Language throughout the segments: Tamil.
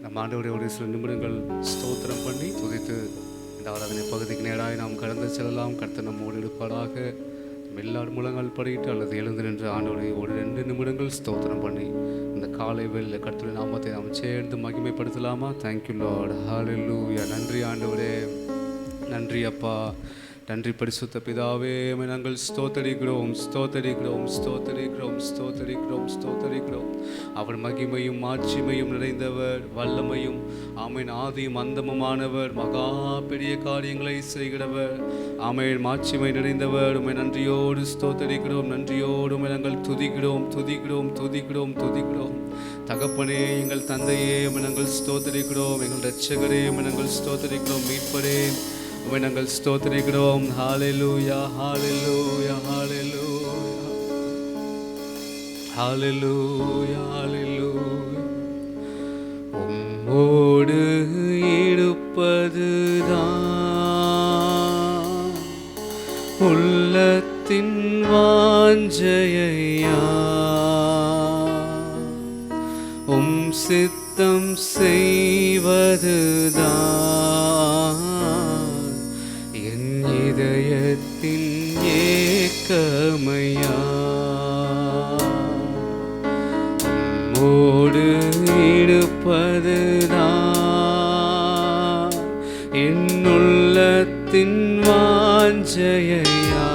நம்ம ஆண்டவருடைய ஒரு சில நிமிடங்கள் ஸ்தோத்திரம் பண்ணி துதித்து இந்த ஆராதனை பகுதிக்கு நேராக நாம் கடந்து செல்லலாம். கர்த்தர் நம்மோடு இருப்பாராக. எல்லாரும் முழங்கால் படிக்கிட்டு அல்லது எழுந்து நின்று ஆண்டவரை ஒரு 2 நிமிடங்கள் ஸ்தோத்திரம் பண்ணி இந்த காலை வேளையில் கர்த்தருடைய நாமத்தை நாம் சேர்ந்து மகிமைப்படுத்தலாமா? தேங்க்யூ லார்ட், ஹல்லேலூயா. நன்றி ஆண்டவரே, நன்றி அப்பா, நன்றி பரிசுத்த பிதாவே. நாங்கள் ஸ்தோத்தரிக்கிறோம், ஸ்தோத்தரிக்கிறோம், ஸ்தோத்தரிக்கிறோம், ஸ்தோத்தரிக்கிறோம், ஸ்தோத்தரிக்கிறோம். அவர் மகிமையும் மாட்சிமையும் நிறைந்தவர், வல்லமையும் ஆமேன் ஆதியும் அந்தமுமானவர், மகா பெரிய காரியங்களை செய்கிறவர், ஆமேன் மாட்சிமை நிறைந்தவர். உம்மை நன்றியோடு ஸ்தோத்தரிக்கிறோம், நன்றியோடு உம்மை நாங்கள் துதிக்கிறோம், துதிக்கிறோம், துதிக்கிறோம், துதிக்கிறோம். தகப்பனே, எங்கள் தந்தையே, உம்மை நாங்கள் ஸ்தோத்தரிக்கிறோம். எங்கள் இரட்சகரே, உம்மை நாங்கள் ஸ்தோத்தரிக்கிறோம். மீட்பரே, உம்மை நாங்கள் ஸ்தோத்திரிக்கிறோம். ஹல்லேலூயா, ஹல்லேலூயா, ஹல்லேலூயா, ஹல்லேலூயா, ஹல்லேலூயா. உம்மோடு இருப்பதுதான் உள்ளத்தின் வாஞ்சையா, உம் சித்தம் செய்வதுதான் இதயத்தின் ஏக்கமையா. உம்மோடு இருப்பதுதான் என் உள்ளத்தின் வாஞ்சையா,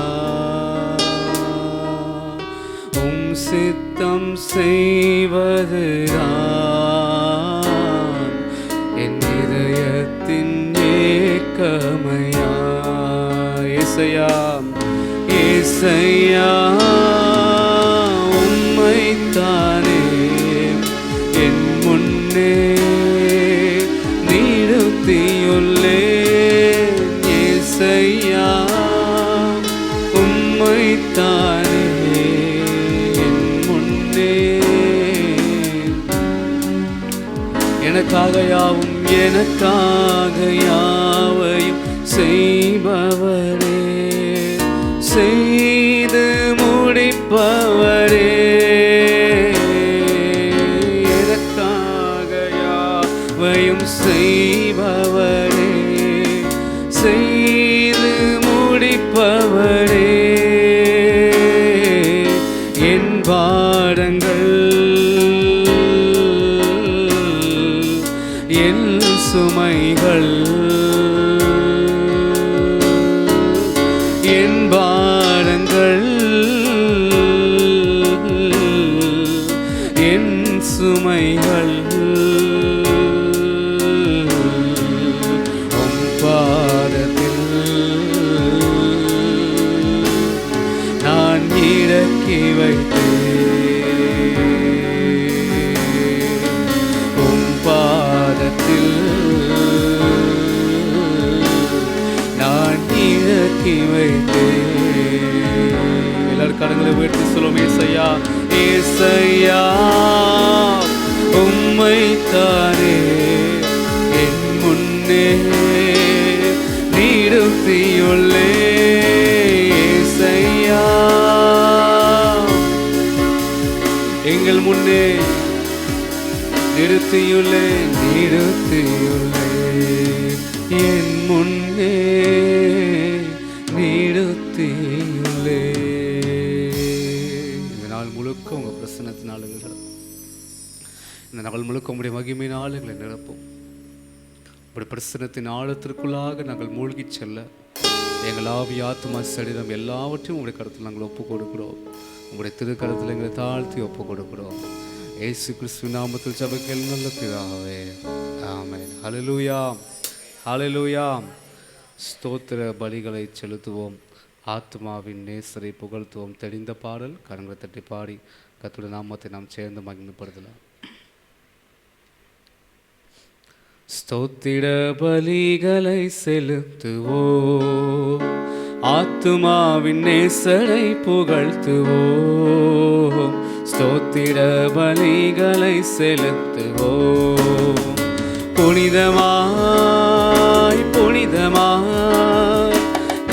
உம் சித்தம் செய்வதுதான் என் இதயத்தின் ஏக்கமையா. ஏசையா, ஏசையா, உம்மைத்தானே என் முன்னே நிறுத்தியுள்ளேன். ஏசையா, உம்மைத்தானே என் முன்னே. எனக்காக யாவும், எனக்காக யாவையும் செய்பவரே, செய்து முடிப்பவரே. எனக்காக யாவையும் செய்பவரே, செய்து முடிப்பவரே. என் பாடங்கள் என் சுமைகள், என் பாரங்கள் என் சுமைகள் உம் பாதத்தில் நான் இறக்கி வைத்தேன். உம் பாதத்தில் நான் இறக்கி வைத்தேன். எல்லாரும் கரங்களை உயர்த்தி சொல்லுவோம். ஏசையா, ஏசையா, உம்மைத்தானே என் முன்னே நிறுத்தியுள்ளேன். ஏசையா, எங்கள் முன்னே நிறுத்தியுள்ளேன், நிறுத்தியுள்ளேன். என் முன்னே நிறுத்தியுள்ளே. இந்த நாள் முழுக்க உங்கள் பிரசன்னத்தினால் எங்களை, இந்த நாள் முழுக்க உங்களுடைய மகிமையினால் எங்களை நிரப்பும். உங்களுடைய பிரசன்னத்தின் ஆழத்திற்குள்ளாக நாங்கள் மூழ்கி செல்ல எங்கள் ஆவி, ஆத்மா, சரீரம் எல்லாவற்றையும் உங்களுடைய கருத்தில் நாங்கள் ஒப்புக் கொடுக்கிறோம். உங்களுடைய திருக்கரத்தில் எங்களை தாழ்த்தி ஒப்புக் கொடுக்கிறோம். இயேசு கிறிஸ்துவின் நாமத்தில் ஜெபிக்கிறேன் நல்ல பிதாவே, ஆமென். ஹல்லேலூயா, ஹல்லேலூயா. ஸ்தோத்திர பலிகளை செலுத்துவோம், ஆத்மாவின் நேசரை புகழ்த்துவோம். தெளிந்த பாடல் கரங்களை தட்டி பாடி கர்த்தருடைய நாமத்தை நாம் சேர்ந்து மகிமைப்படுத்தலாம். ஸ்தோத்திர பலிகளை செலுத்துவோம், ஆத்மாவின் நேசரை புகழ்த்துவோம். ஸ்தோத்திர பலிகளை செலுத்துவோம், புனிதமாய் புனிதமாய்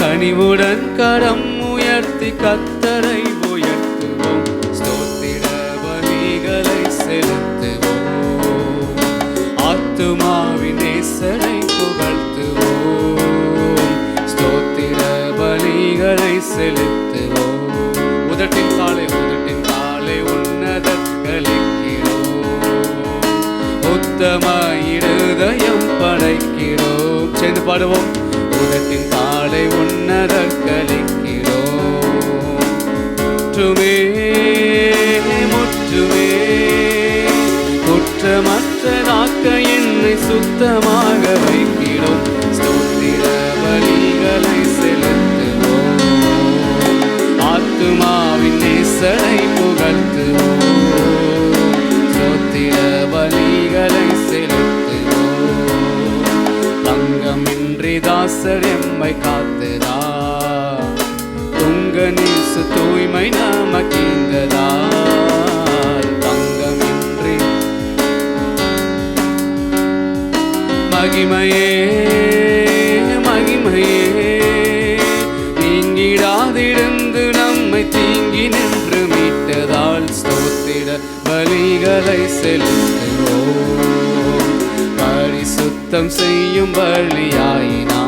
கனிவுடன் கரம் உயர்த்தி கர்த்தரை உயர்த்துவோம். ஸ்தோத்திர பலிகளை செலுத்துவோம், சுத்தமாயிருதயம் படைக்கிறோம். சேர்ந்து பாடுவோம். உதட்டின் காலை உன்னதற்களிக்கிறோம். முற்றுமே முற்றுமே குற்றமற்றதாக்க என்னை சுத்தமாக வைக்கிறோம். ஸ்தோத்திர பலிகளை செலுத்துவோம். ஆத்துமாவின் நேசரை புகழ்த்துவோம். ஸ்தோத்திர பலிகளை செலுத்துவோம். தங்கமின்றி தாசர் எம்மை காத்துதா. துங்க நீசு தூய்மை நமக்கிந்ததா. தங்கமின்றி மகிமையே மகிமையே நீங்கிடாதிருந்து நம்மை தீங்கி நின்று மீட்டதால் ஸ்தோத்திர பலிகளை செலுத்துவோம். பரிசுத்தம் செய்யும் பலியாயினார்.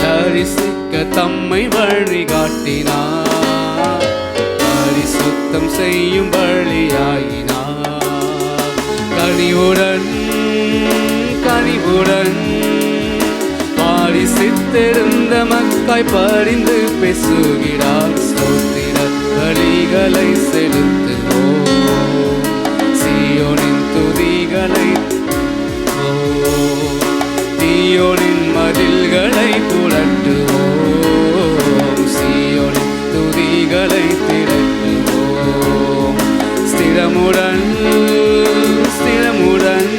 தரிசிக்க தம்மை வழிகாட்டினார். பரிசுத்தம் செய்யும் பலியாயினார். கனிவுடன் கனிவுடன் பாரிசித்திருந்த மக்காய் பரிந்து பேசுகிறார். ஸ்தோத்திர பலிகளை செலுத்துவோம். சீயோனின் துதிகளை சீயோனின் மதில்களை புரட்டுவோம். சீயோனின் துதிகளை திரட்டுவோம். ஸ்திரமுடன் ஸ்திரமுடன்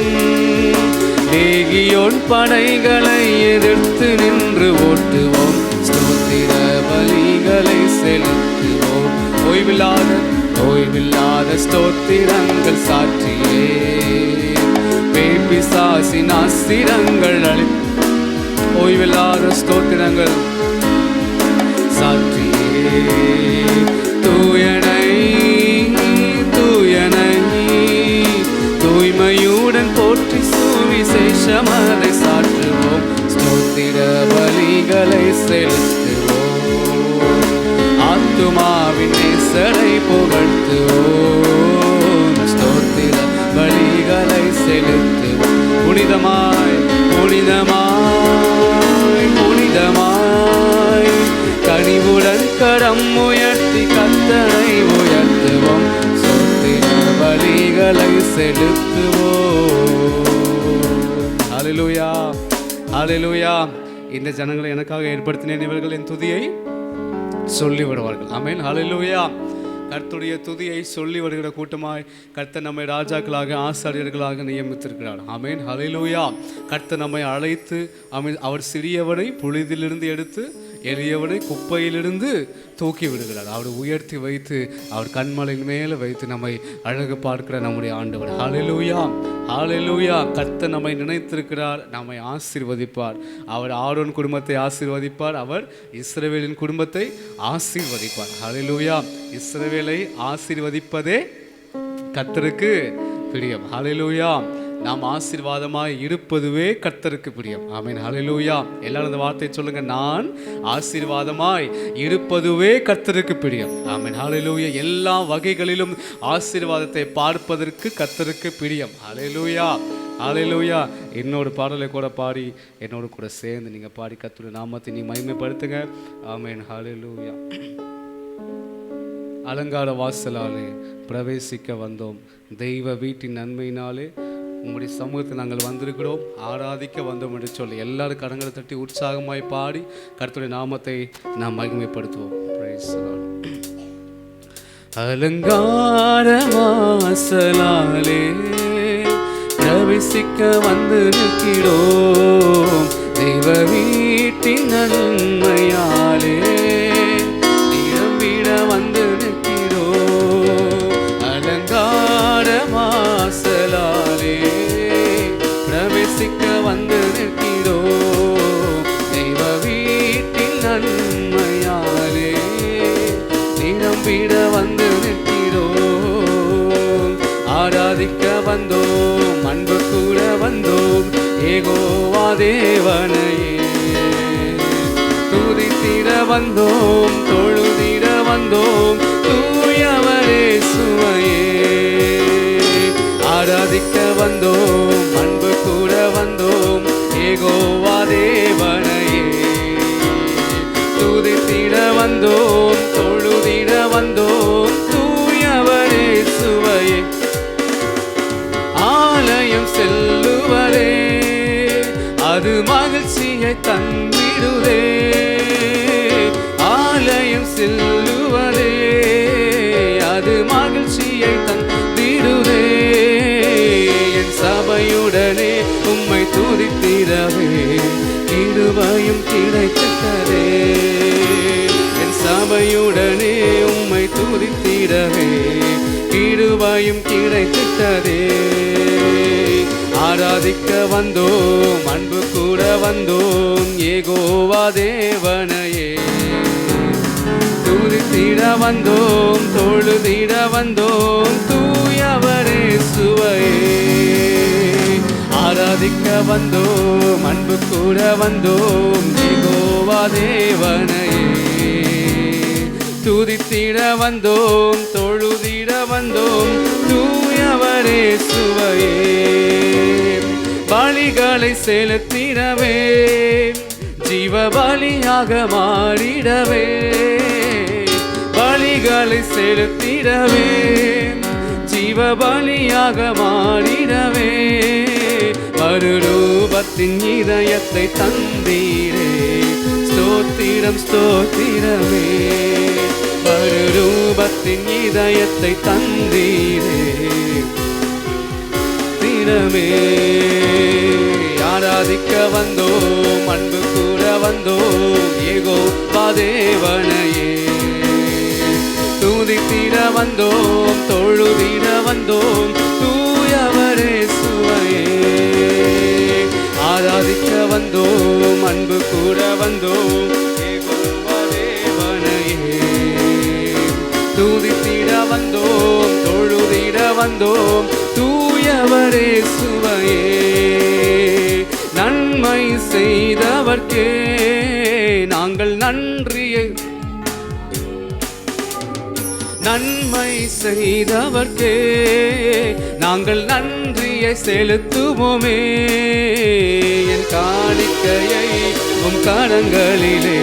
லேகியோன் படைகளை எதிர்த்து நின்று ஓட்டுவோம். ஸ்தோத்திர பலிகளை செலுத்துவோம். ஓய்வில்லாத ஸ்தோத்திரங்கள் சாற்றியே பிசாசின் அஸ்திரங்கள் ஓய்வில்லாத ஸ்தோத்திரங்கள் சாற்றியே தூயனை தூயனை தூய்மையுடன் போற்றி சுவிசேஷமதை சாற்றுவோம். ஸ்தோத்திர பலிகளை செலுத்துவோம். ஆத்துமாவின் நேசரை புகழ்த்துவோம். ஸ்தோத்திர பலிகளை செலுத்துவோம். புனிதமாய் புனிதமாய் புனிதமாய் கனிவுடன் கரம் உயர்த்தி கர்த்தரை உயர்த்துவோம். ஸ்தோத்திர பலிகளை செலுத்துவோம். ஹல்லேலூயா ஹல்லேலூயா. இந்த ஜனங்களை எனக்காக ஏற்படுத்தினேன், இவர்கள் என் துதியை சொல்லி விடுவார்கள். ஆமென். ஹல்லேலூயா. கர்த்தருடைய துதியை சொல்லி வருகிற கூட்டமாய் கர்த்தர் நம்மை ராஜாக்களாக ஆசாரியர்களாக நியமித்திருக்கிறார். ஆமென். ஹல்லேலூயா. கர்த்தர் நம்மை அழைத்து அவர் சிறியவனை புழுதியிலிருந்து எடுத்து எளியவனை குப்பையிலிருந்து தூக்கி விடுகிறார். அவர் உயர்த்தி வைத்து அவர் கண்மலையின் மேலே வைத்து நம்மை அழகு பார்க்கிற நம்முடைய ஆண்டவர். ஹல்லேலூயா ஹல்லேலூயா. கர்த்தர் நம்மை நினைத்திருக்கிறார், நம்மை ஆசீர்வதிப்பார். அவர் ஆரோன் குடும்பத்தை ஆசீர்வதிப்பார். அவர் இஸ்ரவேலின் குடும்பத்தை ஆசீர்வதிப்பார். ஹல்லேலூயா. இஸ்ரவேலை ஆசீர்வதிப்பதே கர்த்தருக்கு பிரியம். ஹல்லேலூயா. நாம் ஆசீர்வாதமாய் இருப்பதுவே கர்த்தருக்கு பிரியம். ஆமென். ஹல்லேலூயா. எல்லாரும் இந்த வார்த்தையை சொல்லுங்க. நான் ஆசீர்வாதமாய் இருப்பதுவே கர்த்தருக்கு பிரியம். ஆமென். ஹல்லேலூயா. எல்லா வகைகளிலும் ஆசீர்வாதத்தை பார்ப்பதற்கு கர்த்தருக்கு பிரியம். ஹல்லேலூயா ஹல்லேலூயா. என்னோட பாடலை கூட பாடி என்னோட கூட சேர்ந்து நீங்கள் பாடி கர்த்தருடைய நாமத்தை நீ மகிமைப்படுத்துங்க. ஆமென். ஹல்லேலூயா. அலங்கார வாசலாலே பிரவேசிக்க வந்தோம். தெய்வ வீட்டின் நன்மையினாலே உங்களுடைய சமூகத்தை நாங்கள் வந்திருக்கிறோம். ஆராதிக்க வந்தோம் என்று சொல்லி எல்லாரும் கரங்களை தட்டி உற்சாகமாய் பாடி கர்த்தருடைய நாமத்தை நாம் மகிமைப்படுத்துவோம். Praise the Lord. அலங்கார வாசலாலே பிரவேசிக்க வந்து நிற்கிறோம். தெய்வ வீட்டின் நன்மையாலே நிரம்பிட வந்து நிற்கிறோம். அலங்கார வாசலாலே பிரவேசிக்க வந்து நிற்கிறோம். தெய்வ வீட்டின் நன்மையாலே நிரம்பிட வந்து நிற்கிறோம். ஆராதிக்க வந்தோம், அன்பு கூட வந்தோம். யெகோவா தேவனையே துதித்திட வந்தோம், தொழுதிட வந்தோம். தூயவரே சுவையே ஆராதிக்க வந்தோம், அன்பு கூட வந்தோம், யெகோவா தேவனையே துதித்திட வந்தோம், தொழுதிட வந்தோம், தூயவரே சுவையே ஆலயம் செல்லுவரே, அது மகிழ்ச்சியை தந்திடுதே. ஆலயம் செல்லுவரே, அது மகிழ்ச்சியை தந்திடுதே. என் சபையுடனே உம்மை துதித்திடவே கிருபையும் கிடைத்ததே. என் சபையுடனே உம்மை துதித்திடவே கிருபையும் கிடைத்ததே. ஆராதிக்க வந்தோம், அன்பு கூட வந்தோம், யெகோவா தேவனையே துதித்திட வந்தோம், தொழுதிட வந்தோம், தூயவரே சுவையே ஆராதிக்க வந்தோம், அன்பு கூட வந்தோம், யெகோவா தேவனையே துதித்திட வந்தோம், தொழுதிட வந்தோம், தூயவரே சுவையே பலிகளை செலுத்திடவே, ஜீவ பலியாக மாறிடவே, பலிகளை செலுத்திடவே, ஜீவ பலியாக மாறிடவே, மறுரூபத்தின் இதயத்தை தந்தீரே, ஸ்தோத்திரம் ஸ்தோத்திரமே, மறுரூபத்தின் இதயத்தை தந்தீரே திரமே. ஆராதிக்க வந்தோம், அன்பு கூட வந்தோம், யெகோவா தேவனையே துதித்திட வந்தோம், தொழுதிட வந்தோம், தூயவரே சுவையே ஆராதிக்க வந்தோம், அன்பு கூட வந்தோம், யெகோவா தேவனையே துதித்திட வந்தோம், தொழுதிட வந்தோம், தூயவரே சுவையே நன்மை செய்தவர்க்கே நாங்கள் நன்றியை, நன்மை செய்தவர்க்கே நாங்கள் நன்றியை செலுத்துவோமே. என் காணிக்கையை உம் கரங்களிலே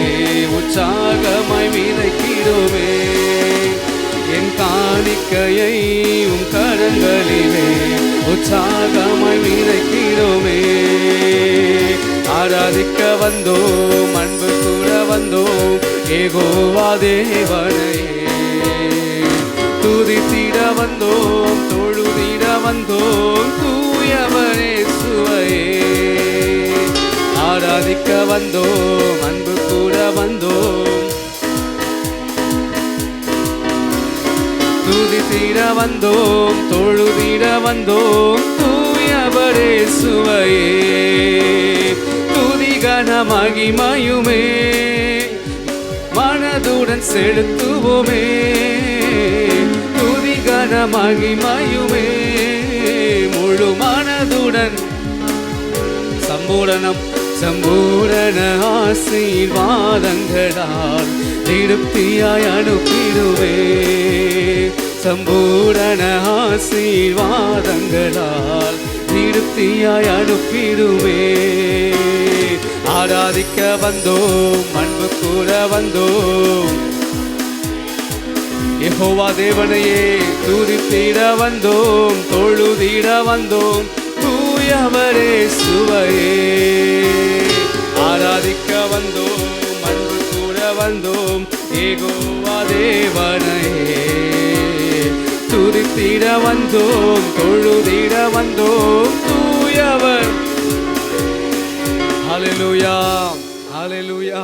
உற்சாகமாய் விதைக்கிறோமே, என் காணிக்கையை உம் கரங்களிலே உற்சாகமாய் விதைக்கிறோமே. ஆராதிக்க வந்தோம், அன்பு கூட வந்தோம், யெகோவா தேவனையே துதித்திட வந்தோம், தொழுதிட வந்தோம், தூயவரே சுவையே ஆராதிக்க வந்தோம், அன்பு கூட வந்தோம், துதித்திட வந்தோம், தொழுதிட வந்தோம், தூயவரே சுவையே துதிகன மகிமையுமே மனதுடன் செலுத்துவோமே, துதிகன மகிமையுமே முழு மனதுடன் சம்பூரணம் சம்பூரண ஆசீர்வாதங்களால் திருப்தியாய் அனுப்பிடுவே, சம்பூரண ஆசீர்வாதங்களால் திருப்தியாய் அனுப்பிடுவே. ஆராதிக்க வந்தோம், அன்பு கூட வந்தோம், யெகோவா தேவனையே துதித்திட வந்தோம், தொழுதிட வந்தோம், தூயவரே சுவையே ஆராதிக்க வந்தோம், அன்பு கூட வந்தோம், யெகோவா தேவனையே துதித்திட வந்தோம், தொழுதிட வந்தோம், தூயவர். ஹல்லேலூயா ஹல்லேலூயா.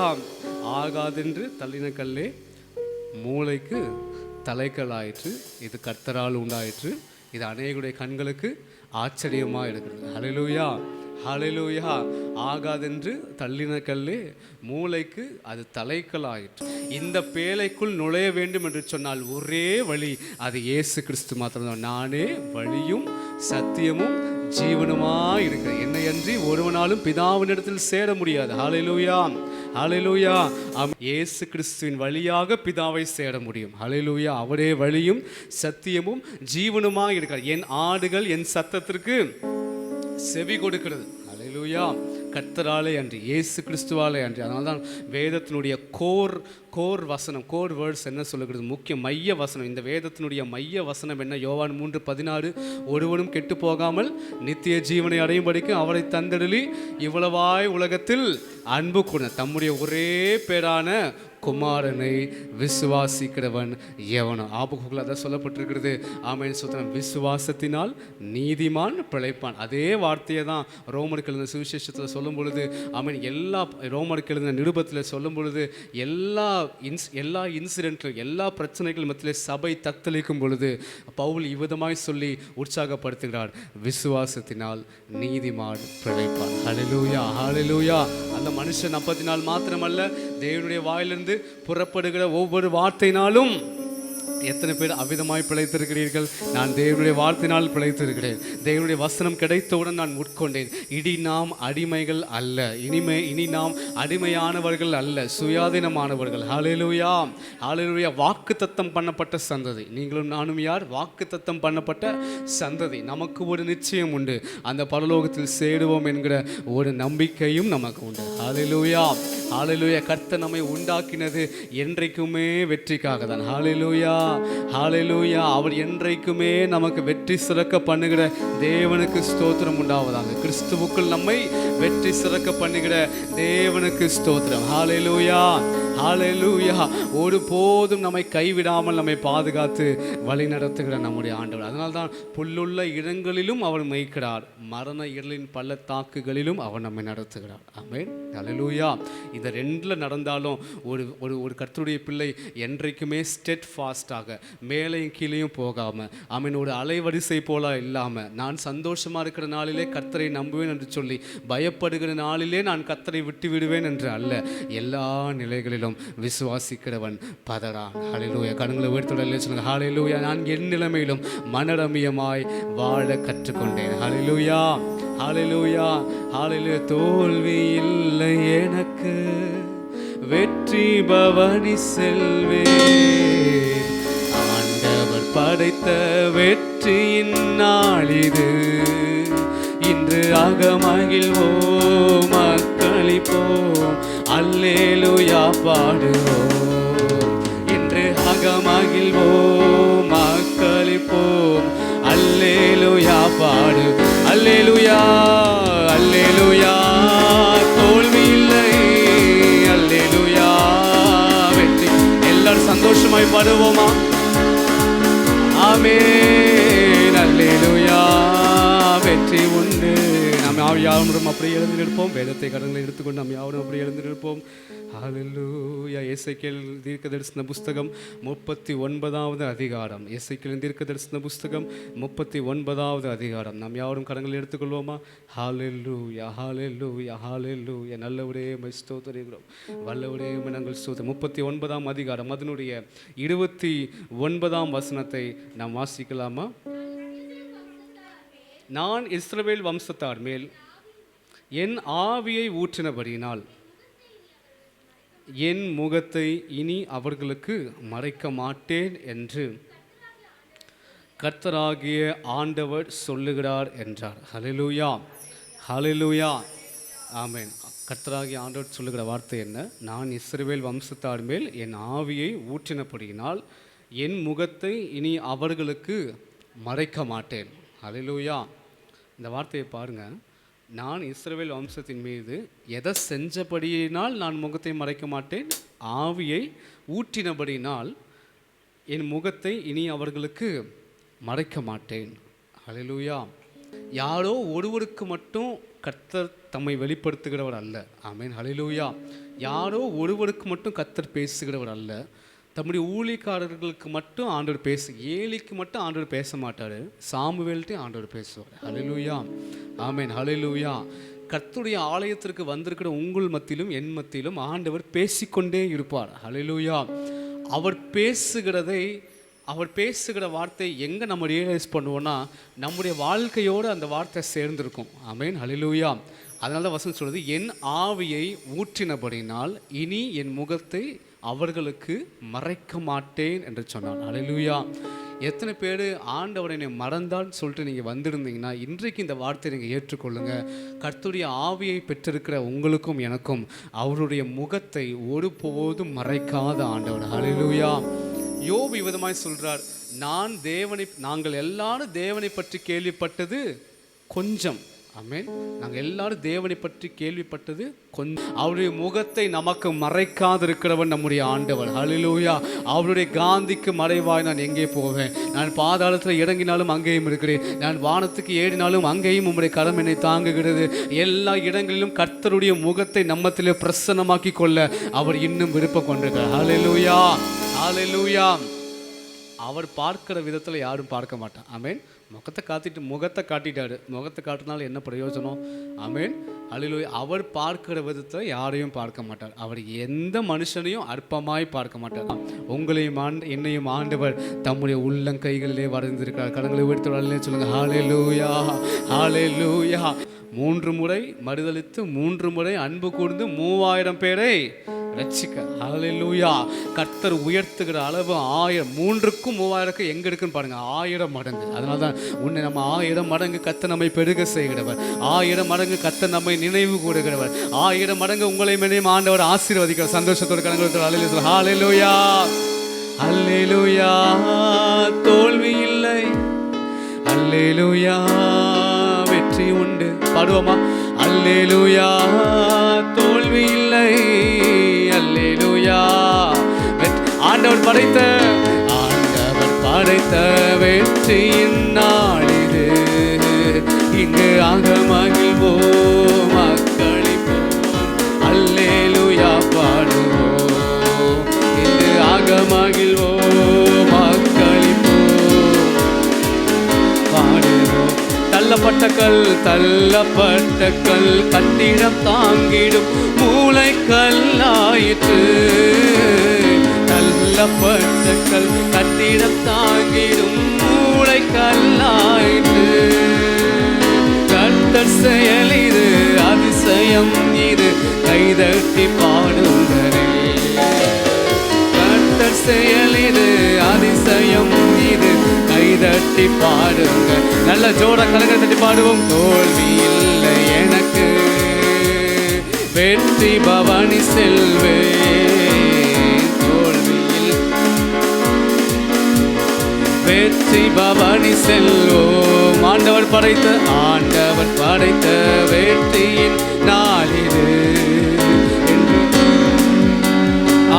ஆகாதென்று தள்ளின கல்லே மூளைக்கு தலைக்கல்லாயிற்று, இது கர்த்தரால் உண்டாயிற்று, இது அநேகருடைய கண்களுக்கு ஆச்சரியமாக இருக்கிறது. ஹல்லேலூயா ஹல்லேலூயா. ஆகாதென்று தள்ளின கல்லே மூளைக்கு அது தலைக்கல்லாயிற்று. இந்த பேழைக்குள் நுழைய வேண்டும் என்று சொன்னால் ஒரே வழி, அது இயேசு கிறிஸ்து மாத்திரம்தான். நானே வழியும் சத்தியமும் ஜீவனுமாய் இருக்கிற என்னை அன்றி ஒருவனாலும் பிதாவினிடத்தில் சேர முடியாது. ஹல்லேலூயா ஹல்லேலூயா. இயேசு கிறிஸ்துவின் வழியாக பிதாவை சேர முடியும். ஹல்லேலூயா. அவரே வழியும் சத்தியமும் ஜீவனுமாய் இருக்கிறார். என் ஆடுகள் என் சத்தத்திற்கு செவி கொடுக்கிறது. அல்லேலூயா. கர்த்தராலே அன்றி, இயேசு கிறிஸ்துவாலே அன்றி. அதனால தான் வேதத்தினுடைய கோர் வசனம், கோர் வேர்ட்ஸ் என்ன சொல்லுகிறது, முக்கிய மைய வசனம். இந்த வேதத்தினுடைய மைய வசனம் என்ன? யோவான் 3:16, ஒருவனும் கெட்டு போகாமல் நித்திய ஜீவனை அடையும்படிக்கு அவரை தந்தெடுலி இவ்வளவாய் உலகத்தில் அன்பு கூர்ந்த தம்முடைய ஒரே பேரான குமாரனை விசுவாசிக்கிறவன் எவனோ. ஆபகுகள் அதான் சொல்லப்பட்டிருக்கிறது. ஆமென் ஸ்தோத்திரம். விசுவாசத்தினால் நீதிமான் பிழைப்பான். அதே வார்த்தையை தான் ரோமருக்கு எழுதின சுவிசேஷத்தில் சொல்லும் பொழுது, ஆமென், எல்லா ரோமருக்கு எழுதின நிருபத்தில் சொல்லும் பொழுது, எல்லா இன்சிடென்ட்டும், எல்லா பிரச்சனைகள் மத்தியிலே சபை தத்தளிக்கும் பொழுது பவுல் இவ்விதமாய் சொல்லி உற்சாகப்படுத்துகிறார், விசுவாசத்தினால் நீதிமான் பிழைப்பான். ஹல்லேலூயா, ஹல்லேலூயா. அந்த மனுஷன் அப்பத்தினால் மாத்திரமல்ல, தேவனுடைய வாயிலிருந்து புறப்படுகிற ஒவ்வொரு வார்த்தையினாலும். எத்தனை பேர் அவ்விதமாய் பிழைத்திருக்கிறீர்கள்? நான் தேவனுடைய வார்த்தையினால் பிழைத்திருக்கிறேன். தேவனுடைய வசனம் கிடைத்தவுடன் நான் உட்கொண்டேன். இனி நாம் அடிமைகள் அல்ல, இனி நாம் அடிமையானவர்கள் அல்ல, சுயாதீனமானவர்கள். ஹல்லேலூயா, ஹல்லேலூயா. வாக்குத்தத்தம் பண்ணப்பட்ட சந்ததி. நீங்களும் நானும் யார்? வாக்குத்தத்தம் பண்ணப்பட்ட சந்ததி. நமக்கு ஒரு நிச்சயம் உண்டு, அந்த பரலோகத்தில் சேருவோம் என்கிற ஒரு நம்பிக்கையும் நமக்கு உண்டு. ஹல்லேலூயா, ஹல்லேலூயா. கர்த்தர் நம்மை உண்டாக்கினது என்றைக்குமே வெற்றிக்காக தான். ஹல்லேலூயா, ஹல்லேலூயா. அவர் என்றைக்குமே நமக்கு வெற்றி சிறக்க பண்ணுகிற தேவனுக்கு ஸ்தோத்திரம் உண்டாவதாக. கிறிஸ்துவுக்குள் நம்மை வெற்றி சிறக்க பண்ணுகிற தேவனுக்கு ஸ்தோத்திரம். ஹல்லேலூயா, ஹல்லேலூயா. ஒருபோதும் நம்மை கைவிடாமல் நம்மை பாதுகாத்து வழி நடத்துகிற நம்முடைய ஆண்டவர். அதனால்தான் புல்லுள்ள இடங்களிலும் அவர் மேய்க்கிறார், மரண இருளின் பள்ளத்தாக்குகளிலும் அவர் நம்மை நடத்துகிறார். ஆமென், ஹல்லேலூயா. இந்த ரெண்டில் நடந்தாலும் ஒரு கர்த்தருடைய பிள்ளை என்றைக்குமே ஸ்டெட் ஃபாஸ்டாக, மேலையும் கீழையும் போகாமல், ஆமென், ஒரு அலைவரிசை போல இல்லாமல், நான் சந்தோஷமாக இருக்கிற நாளிலே கர்த்தரை நம்புவேன் என்று சொல்லி, பயப்படுகிற நாளிலே நான் கர்த்தரை விட்டு விடுவேன் என்று அல்ல, எல்லா நிலைகளிலும் விசுவாசிக்கிறவன் பதறான். ஹல்லேலூயா. கண்களை உயர்த்தோட சொல்லுங்க, ஹல்லேலூயா. நான் என் நிலைமையிலும் மனரமியமாய் வாழ கற்றுக்கொண்டேன். ஹல்லேலூயா, ஹல்லேலூயா, ஹல்லேலூயா. தோல்வி இல்லை எனக்கு, வெற்றி பவனி செல்வேன். ஆண்டவர் படைத்த வெற்றியின் நாளிது, இன்று அகமகிழ்வோம், அக்களிப்போம், அல்லேலூயா பாடுவோம். இன்று அகமகிழ்வோம், அக்களிப்போம், அல்லேலூயா பாடு. அல்லேலூயா, அல்லேலூயா. தோல்வி இல்லை, அல்லேலூயா, வெற்றி. எல்லாரும் சந்தோஷமாய் பாடுவோமா? ஆமென், அல்லேலூயா. வெற்றி உண்டு. நாம் யாவரும் அப்படியே எழுந்து நிற்போம். வேதத்தை கடன்களை எடுத்துக்கொண்டு நாம் யாவரும் அப்படியே எழுந்து நிற்போம். ஹல்லேலூயா. எசேக்கியேல் தீர்க்கதரிசன புஸ்தகம் 39வது அதிகாரம். எசேக்கியேல் தீர்க்கதரிசன புஸ்தகம் 39வது அதிகாரம். நாம் யாவரும் கடன்களை எடுத்துக்கொள்வோமா? ஹல்லேலூயா, ஹல்லேலூயா, ஹல்லேலூயா. நல்லவரே உம்மை ஸ்தோத்திரிக்கிறோம், வல்லவரே உம்மை நாங்கள் ஸ்தோத்திரம். 39ஆம் அதிகாரம் அதனுடைய 29ஆம் வசனத்தை நாம் வாசிக்கலாமா? நான் இஸ்ரவேல் வம்சத்தார் மேல் என் ஆவியை ஊற்றினபடியினால் என் முகத்தை இனி அவர்களுக்கு மறைக்க மாட்டேன் என்று கர்த்தராகிய ஆண்டவர் சொல்லுகிறார் என்றார். ஹல்லேலூயா, ஹல்லேலூயா, ஆமென். கர்த்தராகிய ஆண்டவர் சொல்லுகிற வார்த்தை என்ன? நான் இஸ்ரவேல் வம்சத்தார் மேல் என் ஆவியை ஊற்றினபடியினால் என் முகத்தை இனி அவர்களுக்கு மறைக்க மாட்டேன். ஹல்லேலூயா. இந்த வார்த்தையை பாருங்கள். நான் இஸ்ரவேல் வம்சத்தின் மீது எதை செஞ்சபடியினால் நான் முகத்தை மறைக்க மாட்டேன்? ஆவியை ஊற்றினபடினால் என் முகத்தை இனி அவர்களுக்கு மறைக்க மாட்டேன். ஹல்லேலூயா. யாரோ ஒருவருக்கு மட்டும் கர்த்தர் தம்மை வெளிப்படுத்துகிறவர் அல்ல. ஆமென், ஹல்லேலூயா. யாரோ ஒருவருக்கு மட்டும் கர்த்தர் பேசுகிறவர் அல்ல. தம்முடைய ஊழியக்காரர்களுக்கு மட்டும் ஆண்டவர் ஏலிக்கு மட்டும் ஆண்டவர் பேச மாட்டார், சாமுவேல்கிட்டையும் ஆண்டவர் பேசுவார். ஹல்லேலூயா, ஆமென், ஹல்லேலூயா. கர்த்தருடைய ஆலயத்திற்கு வந்திருக்கிற உங்கள் மத்தியிலும் என் மத்தியிலும் ஆண்டவர் பேசிக்கொண்டே இருப்பார். ஹல்லேலூயா. அவர் பேசுகிற வார்த்தை எங்கே நம்ம ரியலைஸ் பண்ணுவோன்னா, நம்முடைய வாழ்க்கையோடு அந்த வார்த்தை சேர்ந்திருக்கும். ஆமென், ஹல்லேலூயா. அதனால தான் வசனம் சொல்கிறது, என் ஆவியை ஊற்றினபடினால் இனி என் முகத்தை அவர்களுக்கு மறைக்க மாட்டேன் என்று சொன்னான். ஹல்லேலூயா. எத்தனை பேர் ஆண்டவரை என்னை மறந்தான்னு சொல்லிட்டு நீங்கள் வந்திருந்தீங்கன்னா இன்றைக்கு இந்த வார்த்தையை நீங்கள் ஏற்றுக்கொள்ளுங்க. கர்த்தருடைய ஆவியை பெற்றிருக்கிற உங்களுக்கும் எனக்கும் அவருடைய முகத்தை ஒருபோதும் மறைக்காத ஆண்டவர். ஹல்லேலூயா. யோபு விதமாய் சொல்றார், நாங்கள் எல்லாரும் தேவனை பற்றி கேள்விப்பட்டது கொஞ்சம். ஆமென். நாங்கள் எல்லாரும் தேவனை பற்றி கேள்விப்பட்டது கொஞ்சம். அவருடைய முகத்தை நமக்கு மறைக்காதிருக்கிறவன் நம்முடைய ஆண்டவர். ஹல்லேலூயா. அவருடைய காந்திக்கு மறைவாய் நான் எங்கே போவேன்? நான் பாதாளத்தில் இறங்கினாலும் அங்கேயும் இருக்கிறேன், நான் வானத்துக்கு ஏறினாலும் அங்கேயும் உம்முடைய கரம் என்னை தாங்குகிறது. எல்லா இடங்களிலும் கர்த்தருடைய முகத்தை நம்மத்திலே பிரசன்னமாக்கி கொள்ள அவர் இன்னும் விருப்பம் கொண்டிருக்கிறார். ஹல்லேலூயா, ஹல்லேலூயா. அவர் பார்க்கிற விதத்தில் யாரும் பார்க்க மாட்டான். ஆமென். முகத்தை காட்டிட்டாரு. முகத்தை காட்டினாலும் என்ன பிரயோஜனம்? ஆமென். ஹல்லேலூயா. அவர் பார்க்கிற விதத்தில் யாரையும் பார்க்க மாட்டார். அவர் எந்த மனுஷனையும் அற்பமாய் பார்க்க மாட்டார். உங்களையும் என்னையும் ஆண்டவர் தம்முடைய உள்ளங்கைகளிலே வரைந்திருக்கிறார். கடங்களை உயர்த்துவார்களே சொல்லுங்க. ஹல்லேலூயா, ஹல்லேலூயா. 3 முறை மறுதலித்து 3 முறை அன்பு கூர்ந்து 3000 பேரை ரட்சிக்க. ஹல்லேலூயா. கர்த்தர் உயர்த்துகிற அளவு 1000. 3க்கும் 3000க்கும் எங்க இருக்குன்னு பாருங்க. 1000 மடங்கு. அதனால தான் உன்னை நம்ம 1000 மடங்கு கர்த்தர் நம்மை பெருக செய்கிறவர். 1000 மடங்கு கர்த்தர் நம்மை நினைவு கூறுகிறவர். 1000 மடங்கு உங்களை மேலேயும் ஆண்டவர் ஆசீர்வதிக்கிறார். சந்தோஷத்தோடு கலந்து ஹல்லேலூயா, ஹல்லேலூயா, ஹல்லேலூயா. தோல்வி இல்லை, ஹல்லேலூயா. வெற்றி உண்டு. பாடுவோமா? அல்லேலூயா. தோல்வி இல்லை, அல்லேலூயா. ஆண்டவர் படைத்த வெற்றியின் நாள் இது. இங்கு ஆக மகிழ்வோம், அக்களிப்போம், அல்லேலூயா பாடுவோம். இங்கு ஆக மகிழ்வோம், அக்களிப்போம், பாடுவோம். தள்ளப்பட்ட கல் கட்டிடம் தாங்கிடும் மூளை கல்லாயிற்று. தள்ளப்பட்ட கல் கட்டிடம் தாங்கிடும் மூளை கல்லாயிற்று. கர்த்தர் செயல் இது, அதிசயம் இது, கைதட்டி பாடுங்களே. கர்த்தர் செயல் இது, அதிசயம் இது, கைதட்டி பாடுங்க. நல்ல ஜோட கலங்க தட்டி பாடுவோம். தோல்வி இல்லை எனக்கு, வெற்றி பவனி செல்வே. தோல்வியில் வெற்றி பவனி செல்வோம். ஆண்டவர் படைத்த வெற்றியின் நாளிது.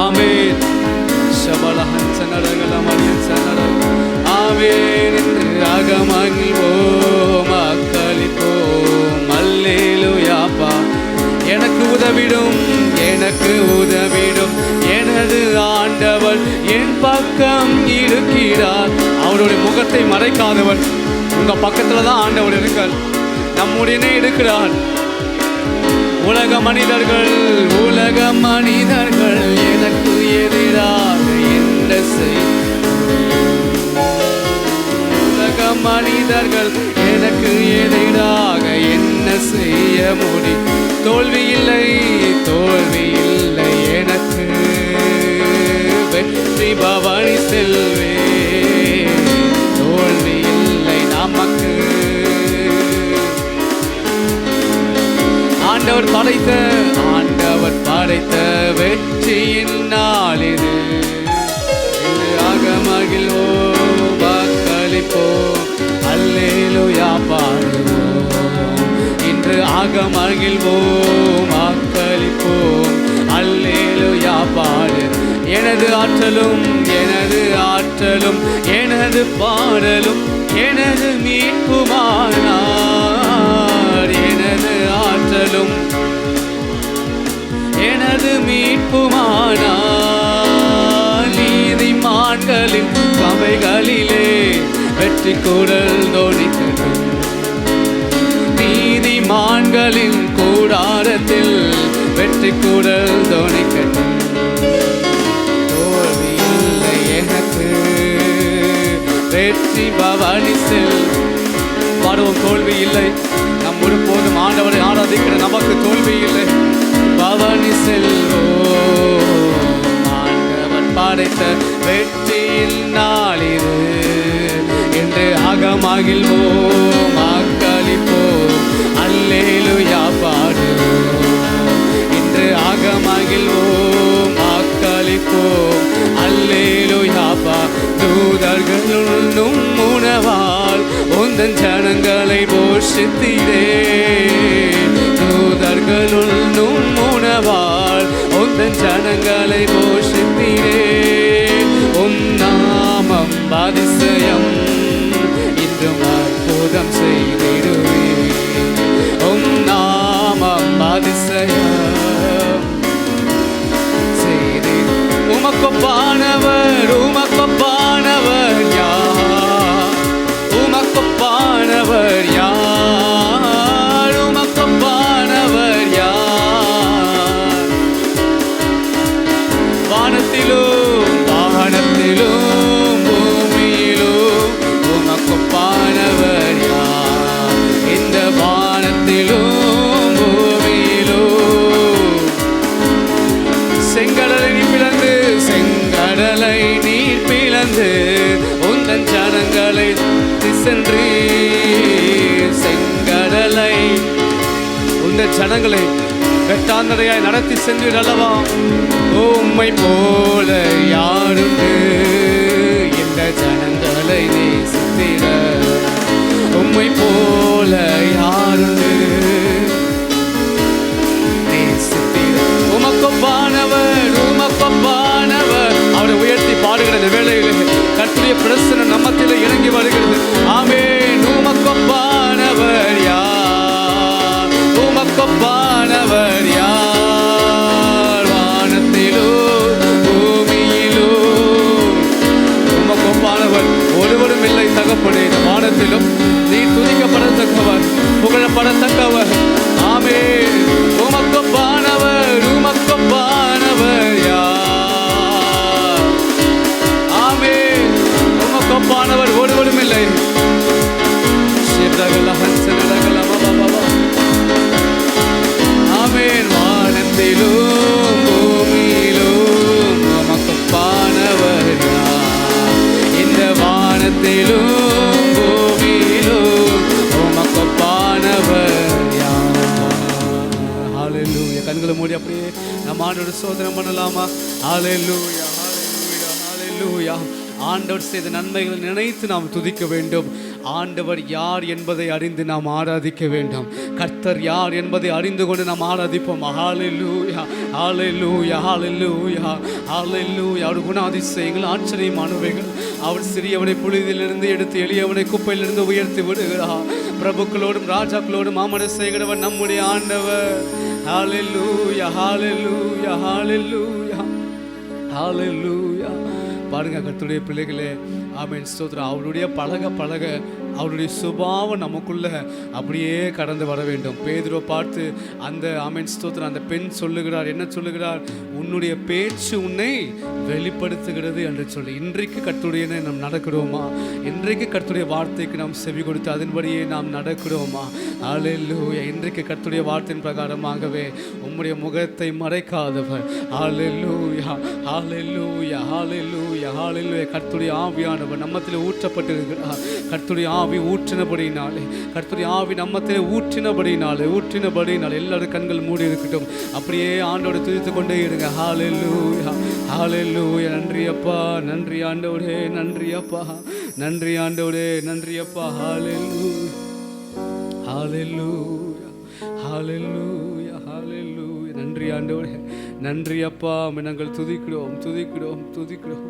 ஆமென். சபலஹன் சனரகலம் அரியன் சனரக. ஆமென். என்று அகமகிழ்வோம், அக்களிப்போம், அல்லேலூயாப்பா. எனக்கு உதவிடும் எனது ஆண்டவர் என் பக்கம் இருக்கிறார். அவருடைய முகத்தை மறைக்காதவர். உங்க பக்கத்துல தான் ஆண்டவர் இருக்கார், நம்முடனே இருக்கிறார். உலக மனிதர்கள் எனக்கு எதிராக என்ன செய்ய? உலக மனிதர்கள் எனக்கு எதிராக என்ன செய்ய முடியும்? தோல்வி இல்லை எனக்கு, வெற்றி பவனி செல்வே. தோல்வி இல்லை நமக்கு. ஆண்டவர் படைத்த வெற்றியின் நாள் இது. ஆக மகிழ்வோம், வாக்களிப்போம், அல்லேலூயா பாடுவோம். இன்று ஆக மகிழ்வோம், வாக்களிப்போம், அல்லேலூயா பாடு. எனது ஆற்றலும் எனது பாடலும் எனது மீட்புமானார். எனது ஆற்றலும் எனது மீட்புமானார். நீதிமான்களின் சபைகளிலே வெற்றி குரல் தொனிக்கட்டும். நீதிமான்களின் கூடாரத்தில் வெற்றி குரல் தொனிக்கட்டும். தோல்வி இல்லை எனக்கு, வெற்றி பவனி செல். பாடுவோம். தோல்வி இல்லை. நம் ஒருபோதும் ஆண்டவரை ஆராதிக்கிற நமக்கு தோல்வி இல்லை. பவனி செல்வோம். ஆண்டவர் படைத்த வெற்றியின் நாள் இது. மகிழ்வோம் ஆக்களிப்போம் அல்லேலூயா பாடுவோம். இன்று ஆக மகிழ்வோம் ஆக்களிப்போம் அல்லேலூயா தூதர்கள் உண்ணும் உணவால் உந்தன் ஜனங்களை போஷித்தீரே. தூதர்கள் உண்ணும் உணவால் உந்தன் ஜனங்களை போஷித்தீரே. நாமம் அதிசயம் இன்றும் அற்புதம் செய்திடுவே. நாமம் அதிசயம் செய்தி. உமக்கொப்பானவர் உமக்கொப்பானவர் யார்? உமக்கொப்பானவர் யார்? உமக்கொப்பானவர் யார்? வானத்திலும் வானத்திலும் பூமியிலும் உமக்கொப்பானவர் யார்? இந்த வானத்திலும் பூமியிலும் செங்கடலை பிளந்து செங்கடலை நீர் பிளந்து உந்தன் ஜனங்களை சென்றி. செங்கடலை உந்தன் ஜனங்களை வெட்டாந்தரையாய் நடத்தி சென்றீர் அல்லவா? உம்மை போல யாருண்டு இந்த ஜனங்களை நேசித்திட? உம்மை போல யாருண்டு நேசித்திட? உமக்கொப்பானவர் உமக்கொப்பானவர். அவரை உயர்த்தி பாடுகிற இந்த வேளையில் கர்த்தருடைய பிரசன்னம் நம்மத்திலே இறங்கி வருகிறது. ஆமென். உமக்கொப்பானவர் யார்? உமக்கொப்பானவர் யார்? வானத்திலும் பூமியிலும் உமக்கொப்பானவர் ஒருவரும் இல்லை தகப்பனே. இந்த வானத்திலும் நீ துதிக்கப்படத்தக்கவர் புகழப்படத்தக்கவர். ஆமென். உமக்கொப்பானவர் உமக்கொப்பானவர் யார்? ஆமென். உமக்கொப்பானவர் ஒருவரும் இல்லை. ஆமென். வானத்திலும் பூமியிலும் உமக்கொப்பானவர் யார்? இந்த வானத்திலும் பூமியிலும் உமக்கொப்பானவர் யார்? ஹல்லேலூயா. கண்களை மூடி அப்படியே நம்ம ஆண்டவரை சோதனை பண்ணலாமா? ஹல்லேலூயா ஹல்லேலூயா ஹல்லேலூயா. ஆண்டவர் செய்த நன்மைகளை நினைத்து நாம் துதிக்க வேண்டும். ஆண்டவர் யார் என்பதை அறிந்து நாம் ஆராதிக்க வேண்டும். கர்த்தர் யார் என்பதை அறிந்து கொண்டு நாம் ஆராதிப்போம். ஹல்லேலூயா ஹல்லேலூயா ஹல்லேலூயா ஹல்லேலூயா. அவர் குணாதிசயங்கள் ஆச்சரியமானவைகள். அவர் சிறியவனை புழுதியிலிருந்து எடுத்து எளியவனை குப்பையிலிருந்து உயர்த்தி விடுகிறார். பிரபுக்களோடும் ராஜாக்களோடும் மாமன செய்கிறவர் நம்முடைய ஆண்டவர். ஹல்லேலூயா ஹல்லேலூயா ஹல்லேலூயா ஹல்லேலூயா. பாருங்க கர்த்தருடைய பிள்ளைகளே. ஆமென். ஸ்தோத்திரம். அவருடைய பழக பழக அவருடைய சுபாவம் நமக்குள்ள அப்படியே கடந்து வர வேண்டும். பேதுருவை பார்த்து அந்த ஆமென் ஸ்தோத்திரம் அந்த பெண் சொல்லுகிறார், என்ன சொல்லுகிறார்? உன்னுடைய பேச்சு உன்னை வெளிப்படுத்துகிறது என்று சொல்லி. இன்றைக்கு கர்த்தருடைய நாம் நடக்கிறோமா? இன்றைக்கு கர்த்தருடைய வார்த்தைக்கு நாம் செவி கொடுத்து அதன்படியே நாம் நடக்கிறோமா? ஹல்லேலூயா. இன்றைக்கு கர்த்தருடைய வார்த்தையின் பிரகாரமாகவே உம்முடைய முகத்தை மறைக்காதவர். ஹல்லேலூயா ஹல்லேலூயா ஹல்லேலூயா ஹல்லேலூயா. கர்த்தருடைய ஆவியானவர் நம்மத்தில் ஊற்றப்பட்டிருக்கிறார். கர்த்தருடைய ஆவி ஊற்றினபடினாலே, கர்த்தருடைய ஆவி நம்மத்திலே ஊற்றினபடினாலே எல்லாரும் கண்கள் மூடி இருக்கட்டும். அப்படியே ஆண்டோடு துதித்து கொண்டே இருங்க. ஹல்லேலூயா ஹல்லேலூயா. நன்றி அப்பா, நன்றி ஆண்டவரே, நன்றி அப்பா, நன்றி ஆண்டவரே, நன்றி அப்பா. ஹல்லேலூயா ஹல்லேலூயா ஹல்லேலூயா ஹல்லேலூயா. நன்றி ஆண்டவரே, நன்றி அப்பா. நாங்கள் துதிக்கிறோம் துதிக்கிறோம் துதிக்கிறோம்.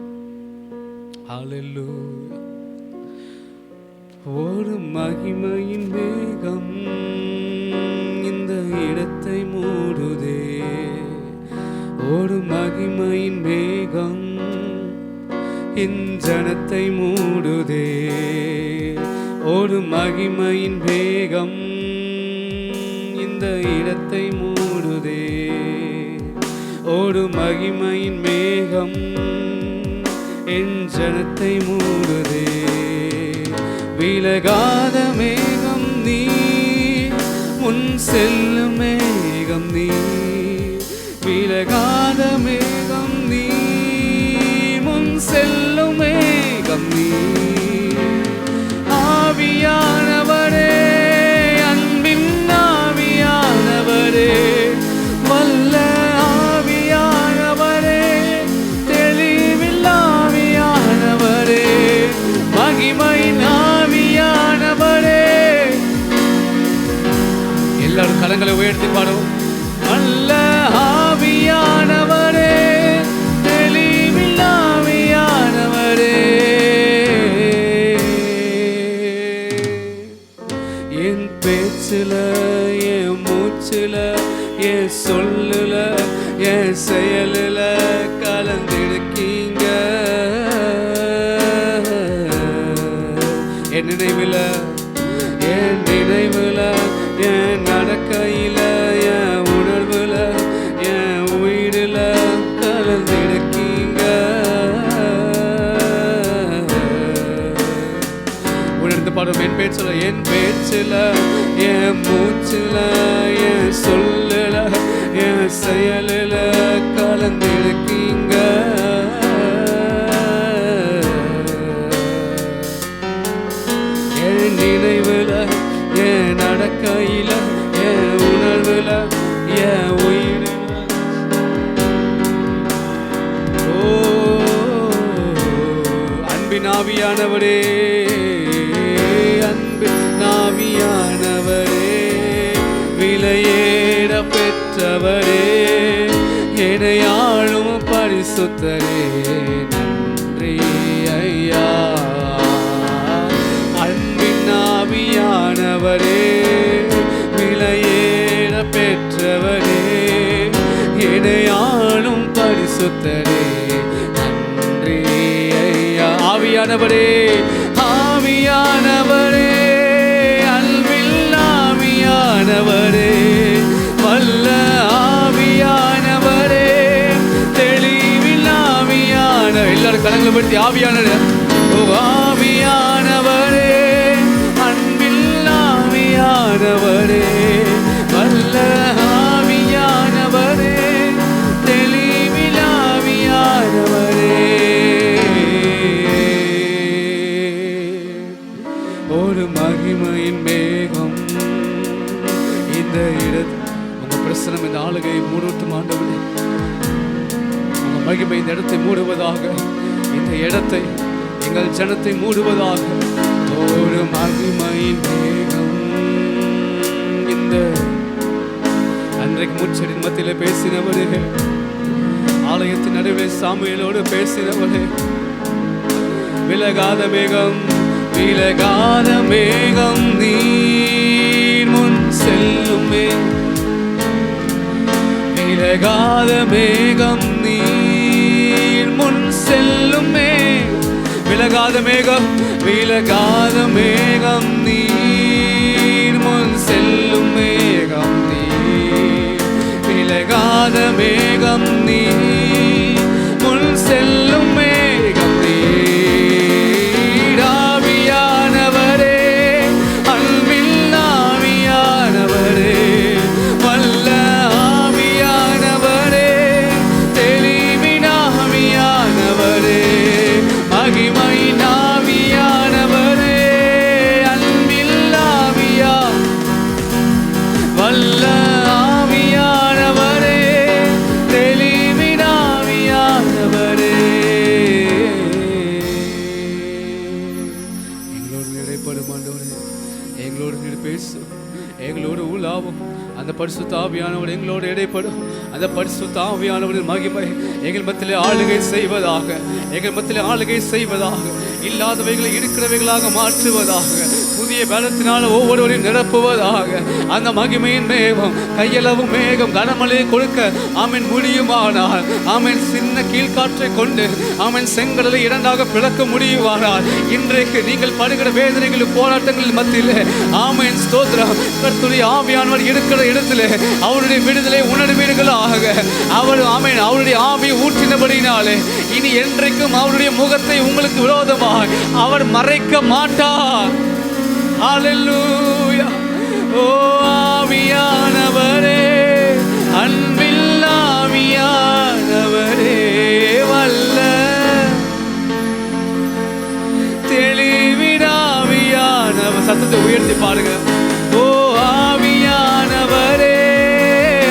ஹல்லேலூயா. ஒரு மகிமையின் வேகம் இந்த இடத்தை மூடுதே. ஒரு மகிமையின் வேகம் இஞ்சனத்தை மூடுதே. ஒரு மகிமையின் வேகம் இந்த இடத்தை மூடுதே. ஒரு மகிமையின் மேகம் என் ஜனத்தை மூடுதே. விலகாத மேகம் நீ, முன் செல்லும் மேகம் நீ. விலகாத மேகம் நீ, முன் செல்லும் மேகம் நீ. கரங்களை உயர்த்தி பாடுவோம். நல்ல ஆவியானவரே, தெளிவில் ஆவியானவரே, என் பேச்சுல, என் மூச்சுல, என் சொல்லுல, என் செயலுல கலந்திருக்கீங்க. என் நினைவுல, என் நினைவுல, என் நடக்கையில, என் உணர்வுல, என் உயிரில கலந்திருக்கீங்க. உணர்ந்து பாடும். என் பேச்சுல, என் பேச்சுல, என் மூச்சுல, என் சொல்லுல, என் செயலுல கலந்திருக்கீங்க. என் நினைவுல, என் நடக்கையில, என் உணர்வுல, என் உயிரில. ஓ அன்பின் ஆவியானவரே, அன்பின் ஆவியானவரே, விலையேற பெற்றவரே, என்னை ஆளும் பரிசுத்தரே, நன்றி ஐயா. அன்பின் ஆவியானவரே, விலையேற பெற்றவரே, என்னை ஆளும் பரிசுத்தரே, நன்றி ஐயா. ஆவியானவரே, ஆவியானவரே, அன்பில் ஆவியானவரே, வல்ல ஆவியானவரே, தெளிவில் ஆவியான. எல்லாரும் கரங்களை படுத்தி ஆவியானவரே, ஓ ஆவியானவரே, அன்பில் ஆவியானவரே, வல்ல ஆவியானவரே, தெளிவில் ஆவியானவரே. ஒரு மகிமையின் மேகம் இந்த இடத்து, உங்க பிரசனம் இந்த ஆளுகை மூடட்டும் ஆண்டவரே. உங்க மகிமை இந்த இடத்தை மூடுவதாக, இந்த இடத்தை, எங்கள் ஜனத்தை மூடுவதாக. ஒரு மகிமையின் மேகம் இந்த அன்றைக்கு முச்சடின் மத்தியில பேசினவரே, ஆலயத்தின் நடுவே சாமுவேலோடு பேசினவரே, விலகாத மேகம், விலகாத மேகம் நீர் முன் செல்லுமே, விலகாத மேகம் நீர் முன் செல்லுமே, விலகாத மேகம், விலகாத மேகம் நீர் முன் செல்லும் மேகம் நீர், விலகாத மேகம் நீர் முன் செல்லும் மேகம் நீர். ஆவியானவரே, அன்பில் ஆவியானவரே, வல்ல ஆவியானவரே, தெளிவின் ஆவியானவரே, மகிமையின் ஆவியானவரே, அன்பில் ஆவியா, வல்ல ஆவியானவரே, தெளிவின் ஆவியானவரே. எங்களோடு இடைப்படும் ஆண்டவரே, எங்களோடு நீர் பேசும், எங்களோடு உலாவும். அந்த பரிசுத்த ஆவியானவர் எங்களோடு இடைப்படும். அந்த பரிசுத்த ஆவியானவரின் மகிமை எங்கள் மத்தியிலே ஆளுகை செய்வதாக, எங்கள் மத்தியிலே ஆளுகை செய்வதாக, இல்லாதவைகளை இருக்கிறவைகளாக மாற்றுவதாக, புதிய பலத்தினால் ஒவ்வொருவரையும் நிரப்புவதாக. அந்த மகிமையின் மேகம், கையளவு மேகம் கனமழையை கொடுக்க ஆமென் முடியுமானால், ஆமென் சின்ன கீழ்காற்றை கொண்டு ஆமென் செங்கடலை இரண்டாக பிளக்க முடியுமானால், இன்றைக்கு நீங்கள் படுகிற வேதனைகளின் போராட்டங்களின் மத்தியிலே ஆமென் ஸ்தோத்திரம், கர்த்தருடைய ஆவியானவர் இருக்கிற இடத்திலே அவருடைய விடுதலை உணர்வீர்களாக. அவர் ஆமென் அவருடைய ஆவியை ஊற்றினபடினாலே இனி என்றைக்கும் அவருடைய முகத்தை உங்களுக்கு விரோதமாக அவர் மறைக்க மாட்டார். ஹல்லேலூயா. ஓ ஆவியானவரே, அன்பில் ஆவியானவரே, வல்ல தெளிவின் ஆவியானவர். சத்தத்தை உயர்த்தி பாருங்க. ஓ ஆவியானவரே,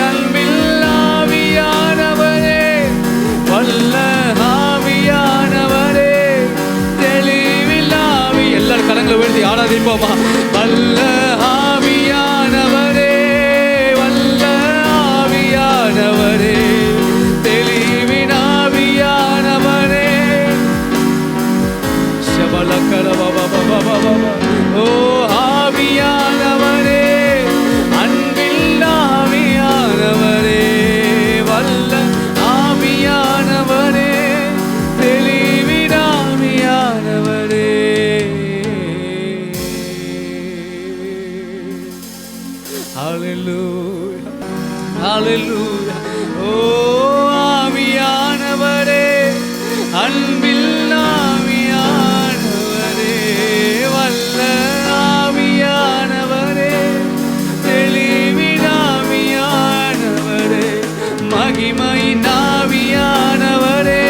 அன்பில் ஆவியானவரே, வல்ல ஆவியானவரே, தெளிவில் ஆவி. எல்லாரும் கரங்களை உயர்த்தி ஆராதிப்போமா. வல்ல ஆவியானவரே, ஹalleluya ஹalleluya. ஓ ஆவியானவரே, அன்பில் ஆவியானவரே, வல்ல ஆவியானவரே, தெளிவின் ஆவியானவரே, மகிமையின் ஆவியானவரே,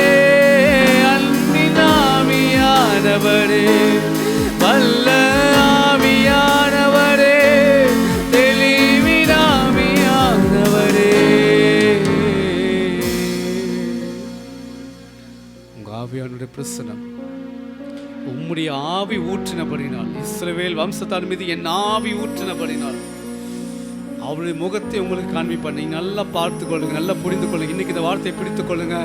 அன்பின் ஆவியானவரே, வல்ல ஆவியானவரே, தெளிவின் ஆவியானவரே. உங்க ஆவியானுடைய பிரசனம், உம்முடைய ஆவி ஊற்றினபடினால், இஸ்ரவேல் வம்சத்தார் மீது என் ஆவி ஊற்றினபடினால் அவருடைய முகத்தை உங்களுக்கு காண்பிப்பார். நீங்க நல்லா பார்த்து கொள்ளுங்க, நல்லா புரிந்து கொள்ளுங்க. இன்னைக்கு இந்த வார்த்தையை பிடித்து கொள்ளுங்க.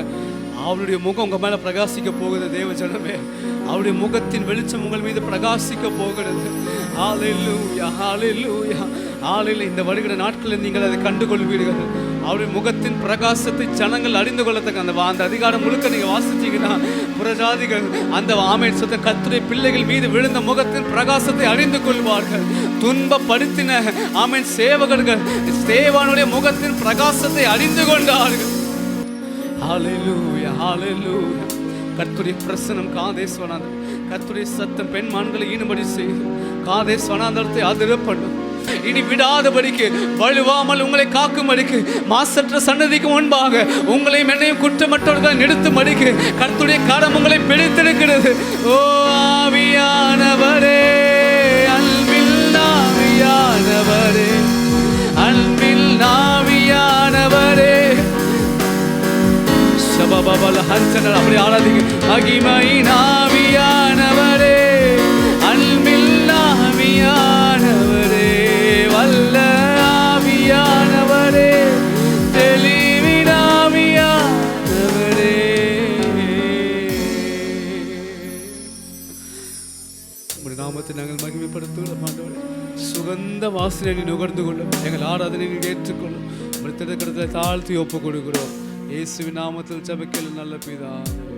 அவருடைய முகம் உங்க மேல பிரகாசிக்க போகுது. தேவ ஜனமே, அவருடைய முகத்தின் வெளிச்சம் உங்கள் மீது பிரகாசிக்க போகிறது. ஹalleluya ஹalleluya ஹalleluya. இந்த வருகிற நாட்களில் நீங்கள் அதை கண்டுகொள்வீர்கள். அவருடைய முகத்தின் பிரகாசத்தை ஜனங்கள் அறிந்து கொள்ளத்தக்க அந்த அதிகாரம் முழுக்க நீங்க வாசிச்சீங்கன்னா, புறஜாதிகள் அந்த ஆமென் சொத்த கர்த்தருடைய பிள்ளைகள் மீது விழுந்த முகத்தின் பிரகாசத்தை அறிந்து கொள்வார்கள். துன்பப்படுத்தின ஆமென் சேவகர்கள் ஸ்தேவானுடைய முகத்தின் பிரகாசத்தை அறிந்து கொண்டார்கள். ஹalleluya ஹalleluya. கர்த்தருடைய பிரசனம் காதேஸ் வனாந்தரம், கர்த்தருடைய சத்தம் பெண்மான்களை ஈடுபடி செய்து காதேஸ் வனாந்தரத்தை அதிர பண்ணும். இனி விடாதபடிக்கு, வழுவாமல் உங்களை காக்கும்படிக்கு, மாசற்ற சன்னதிக்கு முன்பாக உங்களையும் என்னையும் குற்றமற்றவர்களை நிறுத்தும்படிக்கு கர்த்தருடைய கரம் உங்களை பிடித்திருக்கிறது. ஓ ஆவியானவரே, அன்பில் ஆவியானவரே, அன்பில் ஆவியானவரே, சபபபல ஹன்சனர் அப்படி ஆராதிங்க. மகிமையின் ஆவியானவரே, அன்பில் ஆவியானவரே, வல்ல ஆவியானவரே, தெளிவின் ஆவியானவரே. உம்முடைய நாமத்தை நாங்கள் மகிமைப்படுத்துகிறோம் ஆண்டவரே. சுகந்த வாசனை நுகர்ந்து கொள்ளும். எங்கள் ஆராதனை ஏற்றுக்கொள்ளும். தாழ்த்தி ஒப்பு கொடுக்கிறோம். இயேசுவின் நாமத்தில் ஜெபிக்கிறோம் நல்ல பிதாவே.